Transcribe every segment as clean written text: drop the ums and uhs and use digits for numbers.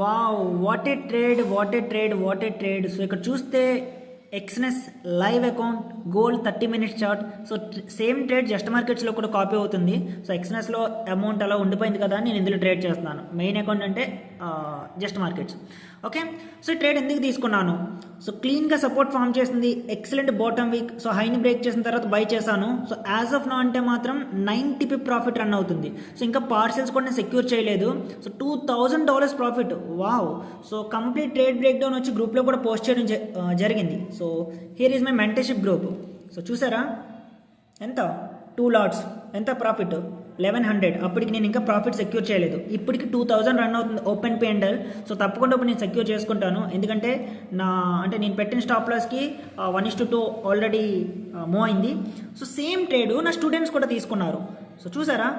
Wow! What a trade! What a trade! What a trade! So ఇక్కడ చూస్తే ఎక్స్‌నెస్ live account gold 30 minutes chart. So same trade just మార్కెట్స్లో కూడా copy అవుతుంది. So ఎక్స్‌నెస్లో amount అలా ఉండిపోయింది కదా అని నేను ఇందులో ట్రేడ్ చేస్తున్నాను. మెయిన్ అకౌంట్ అంటే జస్ట్ మార్కెట్స్. ఓకే, సో ఈ ట్రేడ్ ఎందుకు తీసుకున్నాను? సో క్లీన్గా సపోర్ట్ ఫామ్ చేసింది, ఎక్సలెంట్ బాటమ్ వీక్. సో హైని బ్రేక్ చేసిన తర్వాత బై చేశాను. సో యాజ్ ఆఫ్ నౌ అంటే మాత్రం 90 పిప్ ప్రాఫిట్ రన్ అవుతుంది. సో ఇంకా పార్సెల్స్ కూడా నేను సెక్యూర్ చేయలేదు. So $2,000 profit. Wow! So complete trade break down వచ్చి గ్రూప్లో కూడా పోస్ట్ చేయడం జరిగింది. So here is my mentorship group. So చూసారా ఎంత 2 లాట్స్ ఎంత ప్రాఫిట్ 1100. అప్పటికి నేను ఇంకా ప్రాఫిట్ సెక్యూర్ చేయలేదు. ఇప్పటికి 2000 రన్ అవుతుంది ఓపెన్ P&L. సో తప్పకుండా ఇప్పుడు నేను సెక్యూర్ చేసుకుంటాను. ఎందుకంటే నేను పెట్టిన స్టాప్ లాస్కి 1:2 ఆల్రెడీ మూవ్ అయింది. సో సేమ్ ట్రేడ్ నా స్టూడెంట్స్ కూడా తీసుకున్నారు. సో చూసారా,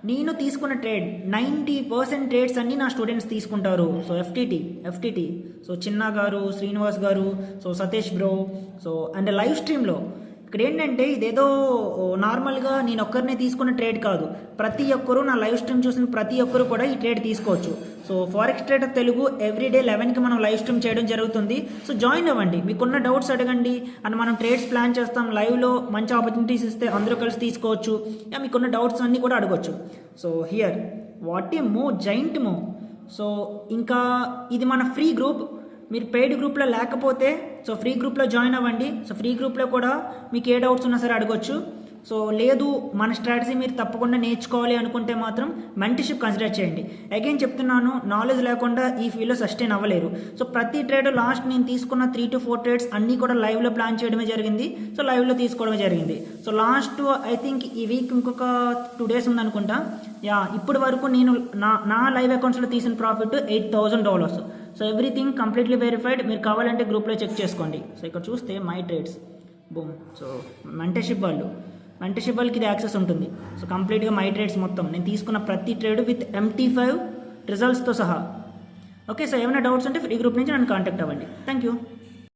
నేను తీసుకున్న ట్రేడ్ 90% ట్రేడ్స్ అన్నీ నా స్టూడెంట్స్ తీసుకుంటారు. సో ఎఫ్టిటి సో చిన్న గారు, శ్రీనివాస్ గారు, so Satish bro, so and live స్ట్రీమ్లో ఇక్కడ ఏంటంటే ఇదేదో నార్మల్గా నేను ఒక్కరినే తీసుకున్న ట్రేడ్ కాదు. ప్రతి ఒక్కరు నా లైవ్ స్ట్రీమ్ చూసిన ప్రతి ఒక్కరు కూడా ఈ ట్రేడ్ తీసుకోవచ్చు. So forex trader Telugu everyday 11కి మనం లైవ్ స్ట్రీమ్ చేయడం జరుగుతుంది. సో జాయిన్ అవ్వండి, మీకున్న డౌట్స్ అడగండి అండ్ మనం ట్రేడ్స్ ప్లాన్ చేస్తాం. లైవ్లో మంచి ఆపర్చునిటీస్ ఇస్తే అందరూ కలిసి తీసుకోవచ్చు. మీకున్న డౌట్స్ అన్నీ కూడా అడగవచ్చు. So here what a move, giant move. So ఇంకా ఇది మన ఫ్రీ గ్రూప్. మీరు పెయిడ్ గ్రూప్లో లేకపోతే సో ఫ్రీ గ్రూప్లో జాయిన్ అవ్వండి. సో ఫ్రీ గ్రూప్లో కూడా మీకు ఏ డౌట్స్ ఉన్నా సరే అడగొచ్చు. సో లేదు మన స్ట్రాటజీ మీరు తప్పకుండా నేర్చుకోవాలి అనుకుంటే మాత్రం మెంటర్షిప్ కన్సిడర్ చేయండి. అగైన్ చెప్తున్నాను, నాలెడ్జ్ లేకుండా ఈ ఫీల్డ్లో సస్టైన్ అవ్వలేరు. సో ప్రతి ట్రేడ్ లాస్ట్ నేను తీసుకున్న 3 to 4 ట్రేడ్స్ అన్నీ కూడా లైవ్లో ప్లాన్ చేయడమే జరిగింది. సో లైవ్లో తీసుకోవడమే జరిగింది. సో లాస్ట్ ఐ థింక్ ఈ వీక్ ఇంకొక 2 days ఉందనుకుంటా. ఇప్పటి వరకు నేను నా లైవ్ అకౌంట్స్లో తీసిన profit $8,000. So everything completely verified. మీరు కావాలంటే గ్రూప్లో చెక్ చేసుకోండి. సో ఇక్కడ చూస్తే my trades boom. So mentorship వాళ్ళకి ఇది యాక్సెస్ ఉంటుంది. సో కంప్లీట్గా మై ట్రేడ్స్ మొత్తం నేను తీసుకున్న ప్రతి ట్రేడ్ విత్ MT5 రిజల్ట్స్తో సహా. ఓకే, సో ఏమైనా డౌట్స్ ఉంటే ఫ్రీ గ్రూప్ నుంచి నన్ను కాంటాక్ట్ అవ్వండి. Thank you.